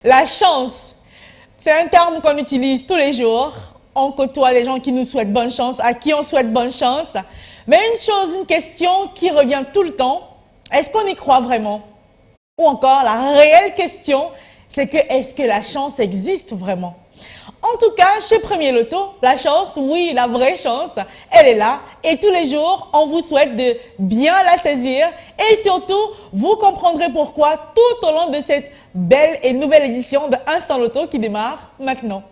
La chance, c'est un terme qu'on utilise tous les jours. On côtoie les gens qui nous souhaitent bonne chance, à qui on souhaite bonne chance. Mais une question qui revient tout le temps, est-ce qu'on y croit vraiment? Ou encore, la réelle question, c'est que est-ce que la chance existe vraiment? En tout cas, chez Premier Loto, la chance, oui, la vraie chance, elle est là. Et tous les jours, on vous souhaite de bien la saisir. Et surtout, vous comprendrez pourquoi tout au long de cette belle et nouvelle édition de Instant Loto qui démarre maintenant.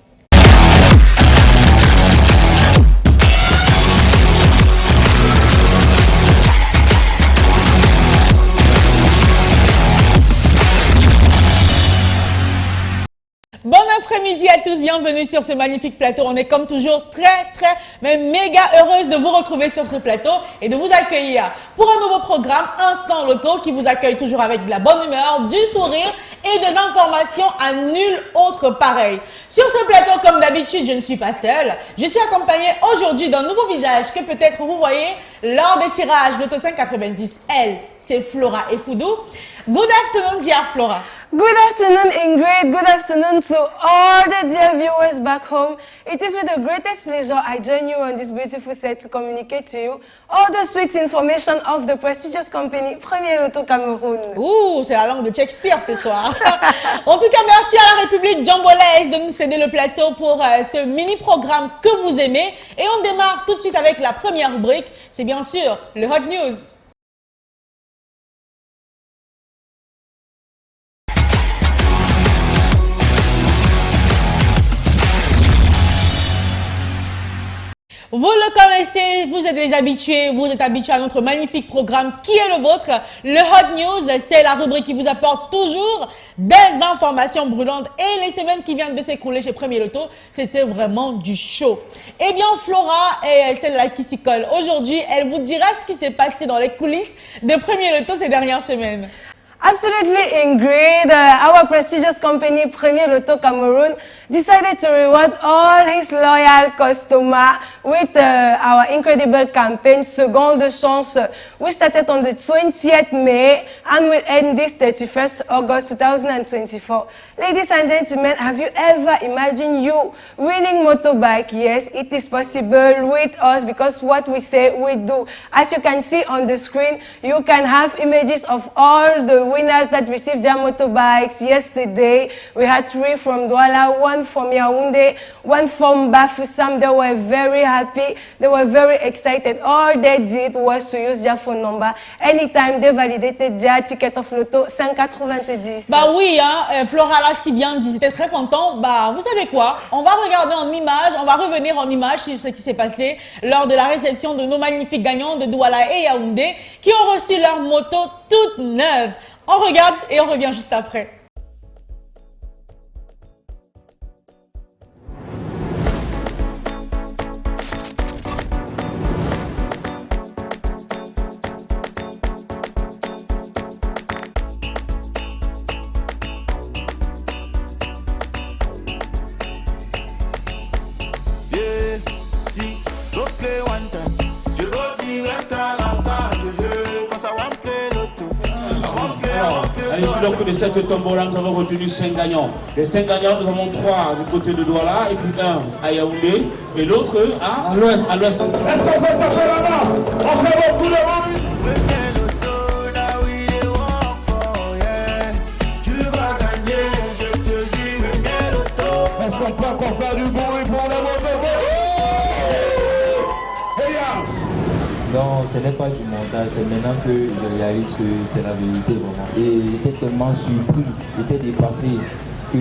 Bon après-midi à tous, bienvenue sur ce magnifique plateau. On est comme toujours mais méga heureuse de vous retrouver sur ce plateau et de vous accueillir pour un nouveau programme Instant Loto qui vous accueille toujours avec de la bonne humeur, du sourire et des informations à nul autre pareil. Sur ce plateau, comme d'habitude, je ne suis pas seule. Je suis accompagnée aujourd'hui d'un nouveau visage que peut-être vous voyez lors des tirages Loto 590. Elle, c'est Flora et Foudou. Good afternoon, dear Flora. Good afternoon, Ingrid. Good afternoon to all the dear viewers back home. It is with the greatest pleasure I join you on this beautiful set to communicate to you all the sweet information of the prestigious company Premier Loto Cameroun. Ouh, c'est la langue de Shakespeare ce soir. En tout cas, merci à la République Djambolaise de nous céder le plateau pour ce mini-programme que vous aimez. Et on démarre tout de suite avec la première rubrique. C'est bien sûr le Hot News. Vous le connaissez, vous êtes les habitués, vous êtes habitués à notre magnifique programme qui est le vôtre. Le Hot News, c'est la rubrique qui vous apporte toujours des informations brûlantes. Et les semaines qui viennent de s'écrouler chez Premier Loto, c'était vraiment du show. Eh bien, Flora est celle-là qui s'y colle. Aujourd'hui, elle vous dira ce qui s'est passé dans les coulisses de Premier Loto ces dernières semaines. Absolutely, Ingrid. Our prestigious company, Premier Loto Cameroun, decided to reward all his loyal customers with our incredible campaign, Seconde Chance, which started on the 20th May and will end this 31st August 2024. Ladies and gentlemen, have you ever imagined you winning motorbike? Yes, it is possible with us because what we say, we do. As you can see on the screen, you can have images of all the winners that received their motorbikes yesterday. We had 3 from Douala, 1 from Yaoundé, 1 from Bafoussam. They were very happy. They were very excited. All they did was to use their phone number. Anytime they validated their ticket of Loto 590. Bah oui, hein, Flora l'a si bien dit, c'était très content. Bah, vous savez quoi? On va regarder en images, on va revenir en images sur ce qui s'est passé lors de la réception de nos magnifiques gagnants de Douala et Yaoundé qui ont reçu leur moto toute neuve. On regarde et on revient juste après. Alors que de cette tombola, nous avons retenu 5 gagnants. Les 5 gagnants, nous avons 3 du côté de Douala et puis 1 à Yaoundé et l'autre à l'ouest. Est-ce qu'on peut chercher là-bas? On fait beaucoup de monde. Est-ce qu'on peut encore faire du bruit pour la moto? Non, ce n'est pas du montage, c'est maintenant que je réalise que c'est la vérité vraiment. Et j'étais tellement surpris, j'étais dépassé que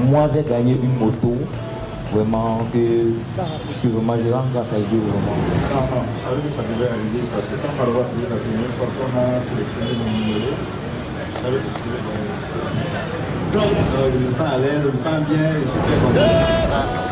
moi j'ai gagné une moto, vraiment que vraiment je rends grâce à Dieu vraiment. Non, je savais que ça devait arriver parce que quand Marois faisait la première fois qu'on a sélectionné mon numéro, je savais que je devais gagner ça. Donc je me sens à l'aise, je me sens bien et je suis très content.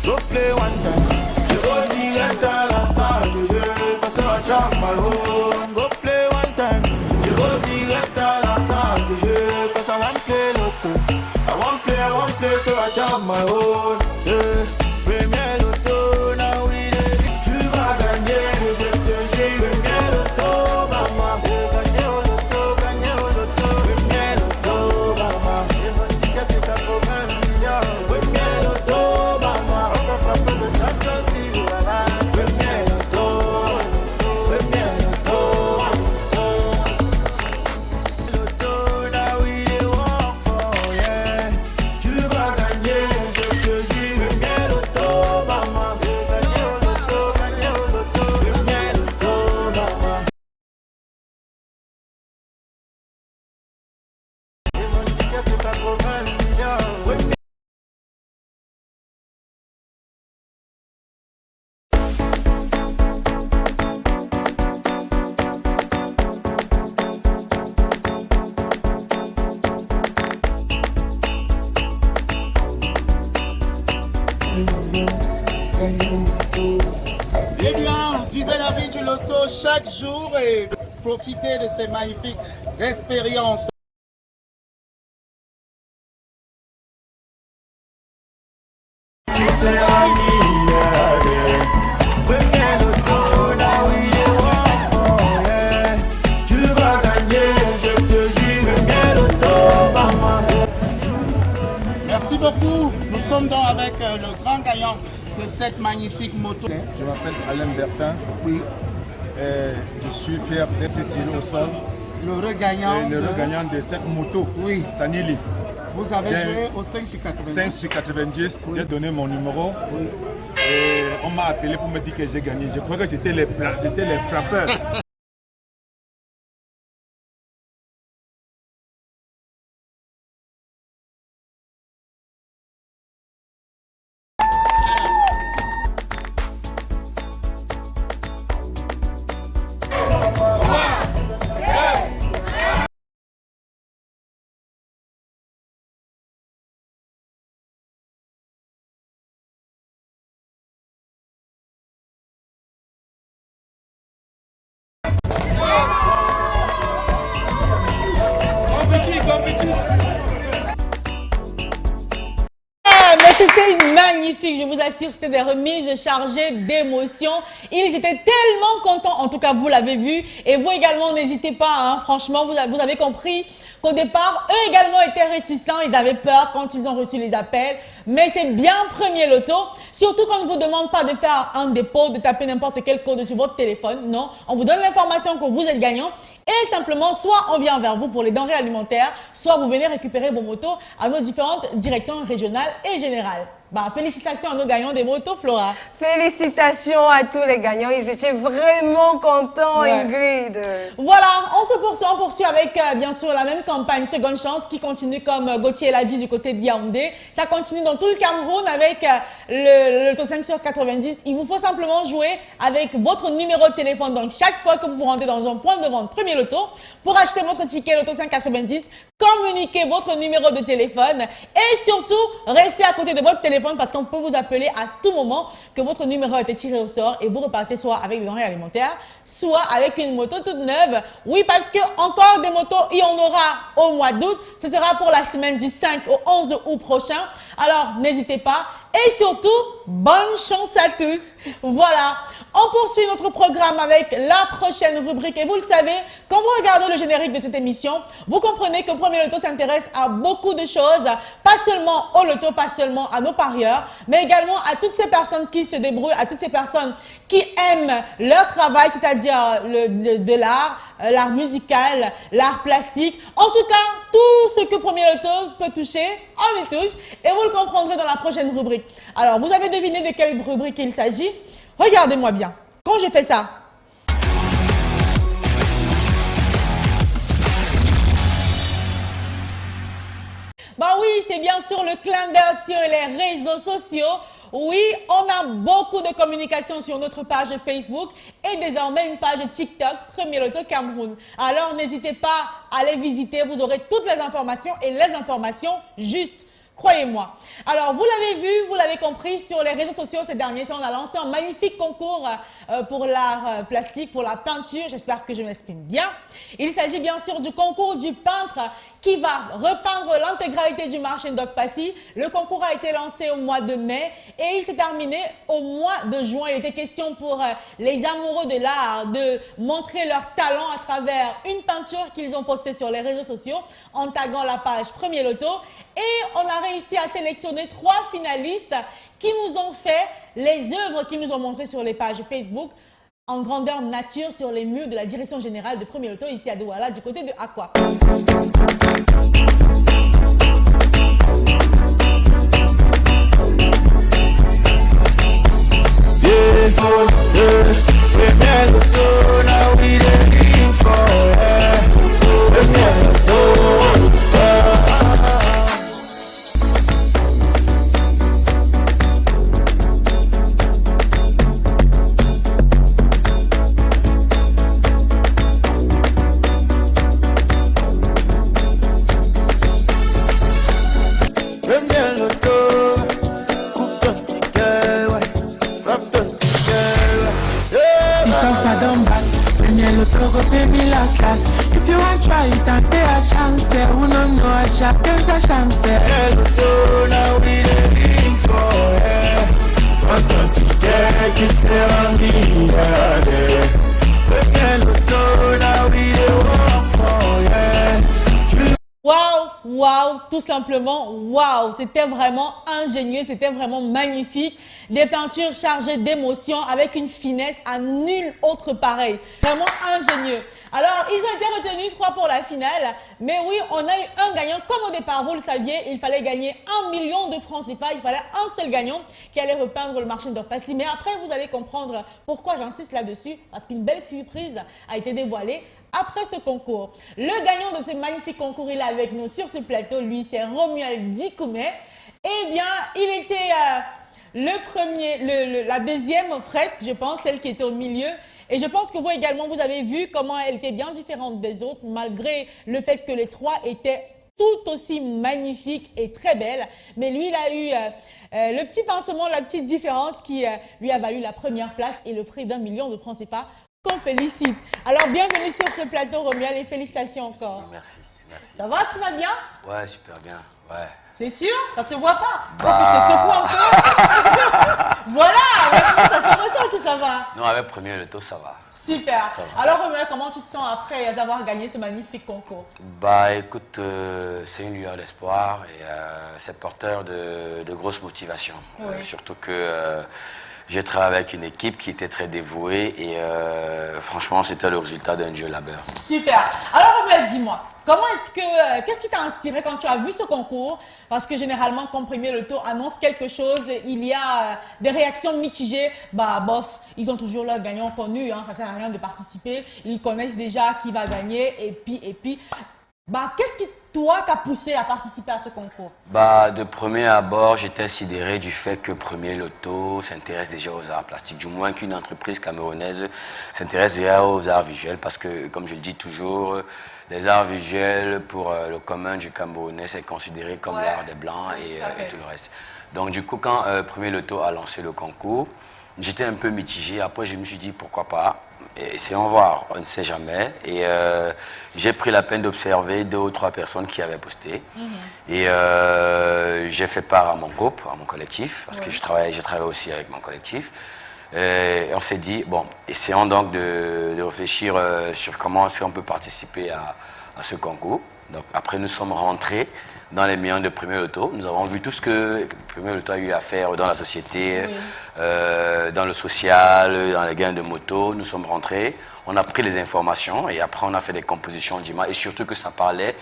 go play one time. Je go direct à la salle de jeu, quand ça va jump my home. Go play one time. Je go direct à la salle de jeu, quand ça va me play l'auto. I won't play, so I jump my own. Yeah. Premier loto, now we dey. Tu vas gagner, je te jure. Premier loto, maman. Gagner au loto. Premier loto, maman. Et mon ticket c'est 80 millions. Premier loto, maman. On va frapper le Champions League, voilà. Premier loto. Loto, now we dey work for, yeah. Tu vas gagner, je te jure. Premier loto, maman. Gagner au loto. Premier loto, maman. Et mon ticket c'est 80 millions. Eh bien, vivez la vie du loto chaque jour et profitez de ces magnifiques expériences. Tu seras milliardaire. Premier loto, now we dey work for, yeah. Tu vas gagner, je te jure. Premier loto, maman. Merci beaucoup. Nous sommes donc avec le grand gagnant de cette magnifique moto. Je m'appelle Alain Bertin. Oui, Je suis fier d'être tiré au sol. le regagnant. Le regagnant de cette moto, Oui. Sanili. Vous avez J'ai- joué au 5 sur 90. 5 sur 90, j'ai donné mon numéro. Oui. Et on m'a appelé pour me dire que j'ai gagné. Je crois que c'était les frappeurs. Mais c'était magnifique, je vous assure, c'était des remises chargées d'émotions. Ils étaient tellement contents, en tout cas vous l'avez vu. Et vous également, n'hésitez pas, hein, franchement, vous avez compris qu'au départ, eux également étaient réticents, ils avaient peur quand ils ont reçu les appels. Mais c'est bien premier loto, surtout quand on ne vous demande pas de faire un dépôt, de taper n'importe quel code sur votre téléphone. Non, on vous donne l'information que vous êtes gagnant. Et simplement, soit on vient vers vous pour les denrées alimentaires, soit vous venez récupérer vos motos à nos différentes directions régionales et générales. Bah, félicitations à nos gagnants des motos, Flora. Félicitations à tous les gagnants. Ils étaient vraiment contents, Ouais. Ingrid. Voilà, on poursuit avec bien sûr la même campagne Seconde Chance qui continue comme Gauthier l'a dit du côté de Yaoundé. Ça continue dans tout le Cameroun avec le loto 5 sur 90. Il vous faut simplement jouer avec votre numéro de téléphone. Donc chaque fois que vous vous rendez dans un point de vente premier loto, pour acheter votre ticket loto 590, communiquez votre numéro de téléphone et surtout restez à côté de votre téléphone parce qu'on peut vous appeler à tout moment que votre numéro a été tiré au sort et vous repartez soit avec des denrées alimentaires, soit avec une moto toute neuve. Oui, parce que encore des motos, il y en aura au mois d'août. Ce sera pour la semaine du 5 au 11 août prochain. Alors, n'hésitez pas. Et surtout, bonne chance à tous. Voilà, on poursuit notre programme avec la prochaine rubrique. Et vous le savez, quand vous regardez le générique de cette émission, vous comprenez que Premier Loto s'intéresse à beaucoup de choses. Pas seulement au loto, pas seulement à nos parieurs, mais également à toutes ces personnes qui se débrouillent, à toutes ces personnes qui aiment leur travail, c'est-à-dire de l'art, l'art musical, l'art plastique. En tout cas, tout ce que Premier Loto peut toucher, on y touche. Et vous le comprendrez dans la prochaine rubrique. Alors, vous avez deviné de quelle rubrique il s'agit? Regardez-moi bien. Quand je fais ça, bah oui, c'est bien sûr le clin d'œil sur les réseaux sociaux. Oui, on a beaucoup de communication sur notre page Facebook et désormais une page TikTok, Premier Loto Cameroun. Alors n'hésitez pas à les visiter, vous aurez toutes les informations et les informations justes. Croyez-moi. Alors, vous l'avez vu, vous l'avez compris, sur les réseaux sociaux ces derniers temps, on a lancé un magnifique concours pour l'art plastique, pour la peinture. J'espère que je m'exprime bien. Il s'agit bien sûr du concours du peintre qui va repeindre l'intégralité du marché Ndoc Passy. Le concours a été lancé au mois de mai et il s'est terminé au mois de juin. Il était question pour les amoureux de l'art de montrer leur talent à travers une peinture qu'ils ont postée sur les réseaux sociaux en taguant la page Premier Loto. Et on a réussi à sélectionner 3 finalistes qui nous ont fait les œuvres qu'ils nous ont montrées sur les pages Facebook en grandeur nature sur les murs de la direction générale de Premier Loto ici à Douala du côté de Aqua. If you want try it and take a chance, who don't know a shot, there's a chance. Now we living for it. Qui sera milliardaire. Now we live for it. Waouh, waouh, tout simplement, waouh, c'était vraiment ingénieux, c'était vraiment magnifique. Des peintures chargées d'émotions avec une finesse à nul autre pareil. Vraiment ingénieux. Alors, ils ont été retenus 3 pour la finale, mais oui, on a eu un gagnant. Comme au départ, vous le saviez, il fallait gagner 1 million de francs CFA. Il fallait un seul gagnant qui allait repeindre le marché Ndoc Passy. Mais après, vous allez comprendre pourquoi j'insiste là-dessus, parce qu'une belle surprise a été dévoilée après ce concours. Le gagnant de ce magnifique concours, il est avec nous sur ce plateau. Lui, c'est Romuald Dikoumé. Eh bien, il était la deuxième fresque, je pense, celle qui était au milieu. Et je pense que vous également, vous avez vu comment elle était bien différente des autres, malgré le fait que les 3 étaient tout aussi magnifiques et très belles. Mais lui, il a eu le petit pincement, la petite différence qui lui a valu la première place et le prix d'1 million de francs CFA. Qu'on félicite. Alors, bienvenue sur ce plateau, Romuald, et félicitations encore. Merci, merci. Ça va, tu vas bien? Ouais, super bien, ouais. C'est sûr? Ça se voit pas? Faut que je te secoue un peu. Voilà, maintenant ça se ressent que ça va. Non, avec Premier Loto, ça va. Super. Ça va. Alors, Romuald, comment tu te sens après avoir gagné ce magnifique concours? Bah, écoute, c'est une lueur d'espoir et c'est porteur de grosses motivations. Oui. Surtout que j'ai travaillé avec une équipe qui était très dévouée et franchement, c'était le résultat d'un dur labeur. Super. Alors, Romuald, dis-moi, qu'est-ce qui t'a inspiré quand tu as vu ce concours? Parce que généralement, quand Premier Loto annonce quelque chose, il y a des réactions mitigées. Bah, bof, ils ont toujours leur gagnant connu, hein, ça ne sert à rien de participer. Ils connaissent déjà qui va gagner et puis. Bah, qu'est-ce qui, toi, t'a poussé à participer à ce concours? Bah, de premier abord, j'étais sidéré du fait que Premier Loto s'intéresse déjà aux arts plastiques, du moins qu'une entreprise camerounaise s'intéresse déjà aux arts visuels, parce que, comme je le dis toujours, les arts visuels, pour le commun du Camerounais, c'est considéré comme l'art des Blancs et tout le reste. Donc, du coup, quand Premier Loto a lancé le concours, j'étais un peu mitigé. Après, je me suis dit, pourquoi pas? Essayons voir, on ne sait jamais. Et j'ai pris la peine d'observer 2 ou 3 personnes qui avaient posté. Et j'ai fait part à mon groupe, à mon collectif, parce que j'ai travaillé aussi avec mon collectif. Et on s'est dit, bon, essayons donc de réfléchir sur comment est-ce qu'on peut participer à ce concours. Donc après, nous sommes rentrés dans les millions de Premier Loto. Nous avons vu tout ce que Premier Loto a eu à faire dans la société, dans le social, dans les gains de moto. Nous sommes rentrés, on a pris les informations et après on a fait des compositions d'images et surtout que ça parlait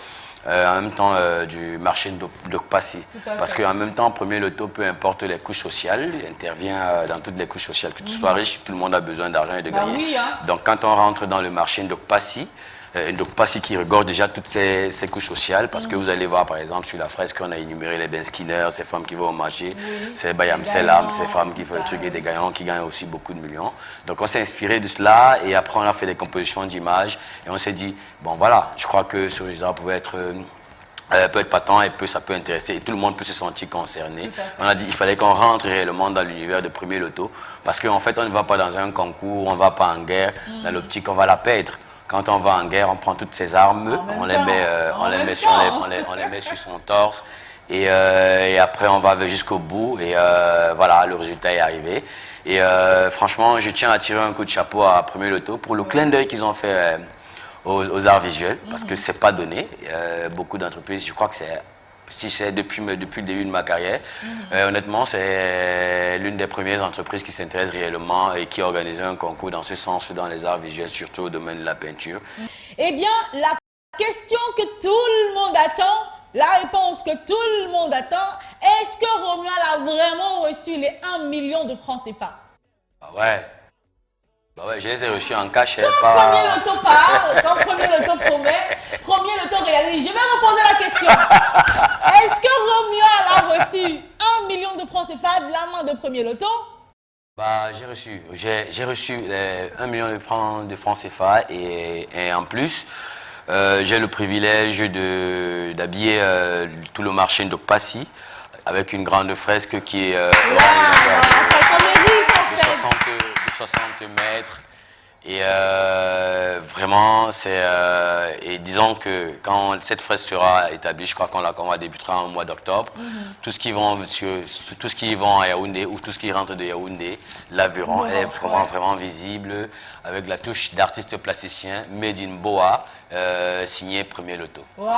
en même temps du marché Ndoc Passy. Parce qu'en même temps, Premier Loto, peu importe les couches sociales, il intervient dans toutes les couches sociales. Que tu sois riche, tout le monde a besoin d'argent et de gagner. Oui, hein. Donc quand on rentre dans le marché Ndoc Passy, Ndoc Passy qui regorge déjà toutes ces couches sociales, parce que vous allez voir par exemple sur la fresque qu'on a énuméré les Ben Skinner, ces femmes qui vont au marché, c'est Bayam Selam, ces femmes qui font le truc et des gagnants qui gagnent aussi beaucoup de millions. Donc on s'est inspiré de cela et après on a fait des compositions d'images et on s'est dit, bon voilà, je crois que ce résultat pouvait être peut être patent et ça peut intéresser et tout le monde peut se sentir concerné. On a dit qu'il fallait qu'on rentre réellement dans l'univers de Premier Loto parce qu'en fait on ne va pas dans un concours, on ne va pas en guerre, dans l'optique on va la perdre. Quand on va en guerre, on prend toutes ses armes, on les met sur son torse et après on va jusqu'au bout et voilà, le résultat est arrivé. Et franchement, je tiens à tirer un coup de chapeau à Premier Loto pour le clin d'œil qu'ils ont fait aux arts visuels, parce que c'est pas donné. Beaucoup d'entreprises, je crois que c'est depuis le début de ma carrière, honnêtement, c'est l'une des premières entreprises qui s'intéresse réellement et qui a organisé un concours dans ce sens, dans les arts visuels, surtout au domaine de la peinture. Eh bien, la question que tout le monde attend, la réponse que tout le monde attend, est-ce que Romuald a vraiment reçu les 1 million de francs CFA? Ah ouais. Bah ouais, je les ai reçus en cachet. Quand Premier Loto parle, quand Premier Loto promet, Premier Loto réalise. Je vais reposer la question. Est-ce que Romuald a reçu 1 million de francs CFA de la main de Premier Loto? Bah, j'ai reçu 1 million de francs CFA et en plus, j'ai le privilège d'habiller tout le marché de Passy avec une grande fresque qui est de 60 mètres. Et vraiment, et disons que quand cette fresque sera établie, je crois qu'on va débuter en mois d'octobre, tout ce qui vont à Yaoundé ou tout ce qui rentre de Yaoundé, la verront. Elle est vraiment visible avec la touche d'artiste plasticien Made in Boa, signé Premier Loto. Ouais.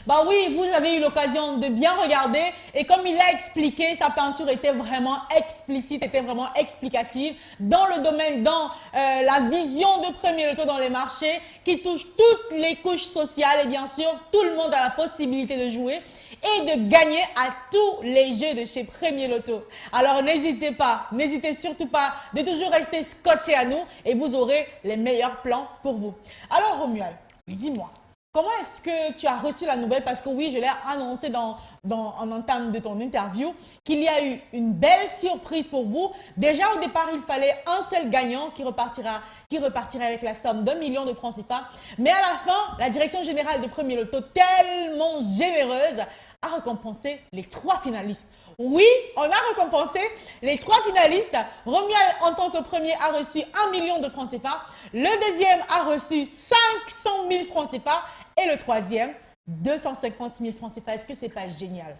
Bah oui, vous avez eu l'occasion de bien regarder et comme il a expliqué, sa peinture était vraiment explicite, était vraiment explicative dans le domaine, dans la vision de Premier Loto dans les marchés qui touche toutes les couches sociales et bien sûr, tout le monde a la possibilité de jouer et de gagner à tous les jeux de chez Premier Loto. Alors n'hésitez surtout pas de toujours rester scotché à nous et vous aurez les meilleurs plans pour vous. Alors Romuald, dis-moi. Comment est-ce que tu as reçu la nouvelle? Parce que oui, je l'ai annoncé en entame de ton interview, qu'il y a eu une belle surprise pour vous. Déjà au départ, il fallait un seul gagnant qui repartira avec la somme d'1 million de francs CFA. Mais à la fin, la direction générale de Premier Loto, tellement généreuse, a récompensé les 3 finalistes. Oui, on a récompensé les 3 finalistes. Romuald, en tant que premier, a reçu 1 million de francs CFA. Le deuxième a reçu 500 000 francs CFA. Et le troisième, 250 000 francs CFA. Est-ce que c'est pas génial?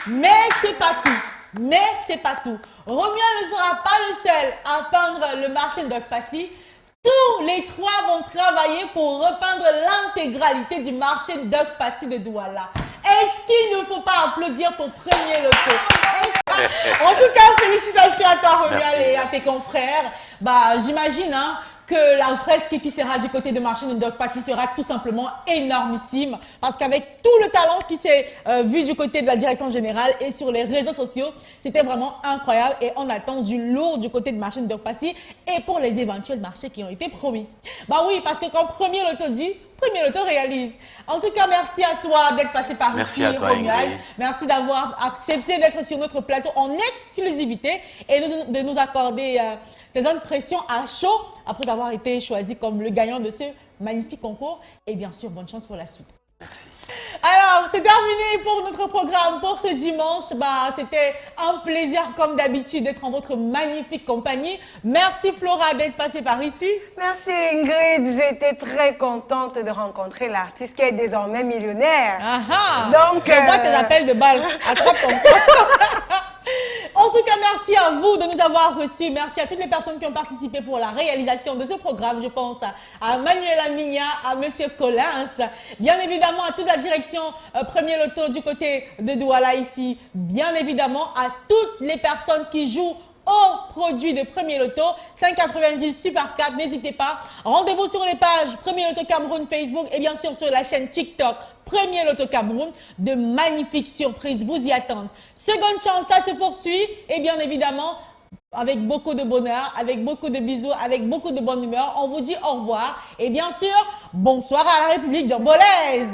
Mais c'est pas tout. Romuald ne sera pas le seul à peindre le marché de Passy. Tous les 3 vont travailler pour repeindre l'intégralité du marché de Passy de Douala. Est-ce qu'il ne faut pas applaudir pour Premier Loto? En tout cas, félicitations à toi, Romuald, et à tes confrères. Bah, j'imagine que la fresque qui sera du côté de marché de Passy sera tout simplement énormissime. Parce qu'avec tout le talent qui s'est vu du côté de la direction générale et sur les réseaux sociaux, c'était vraiment incroyable. Et on attend du lourd du côté de marché de Passy et pour les éventuels marchés qui ont été promis. Bah oui, parce que quand Premier Loto dit, Premier Loto réalise. En tout cas, merci à toi d'être passé par ici, Romuald. Merci d'avoir accepté d'être sur notre plateau en exclusivité et de nous accorder tes impressions à chaud après avoir été choisi comme le gagnant de ce magnifique concours. Et bien sûr, bonne chance pour la suite. Merci. Alors, c'est terminé pour notre programme pour ce dimanche. Bah, c'était un plaisir, comme d'habitude, d'être en votre magnifique compagnie. Merci Flora d'être passée par ici. Merci Ingrid, j'étais très contente de rencontrer l'artiste qui est désormais millionnaire. Donc, je vois tes appels de balles. Attrape ton En tout cas, merci à vous de nous avoir reçus. Merci à toutes les personnes qui ont participé pour la réalisation de ce programme. Je pense à Manuela Migna, à Monsieur Collins, bien évidemment à toute la direction Premier Loto du côté de Douala ici, bien évidemment à toutes les personnes qui jouent au produit de Premier Loto, 5,90 Super 4, n'hésitez pas. Rendez-vous sur les pages Premier Loto Cameroun Facebook et bien sûr sur la chaîne TikTok Premier Loto Cameroun. De magnifiques surprises vous y attendent. Seconde chance, ça se poursuit et bien évidemment avec beaucoup de bonheur, avec beaucoup de bisous, avec beaucoup de bonne humeur. On vous dit au revoir et bien sûr, bonsoir à la République jambolaise.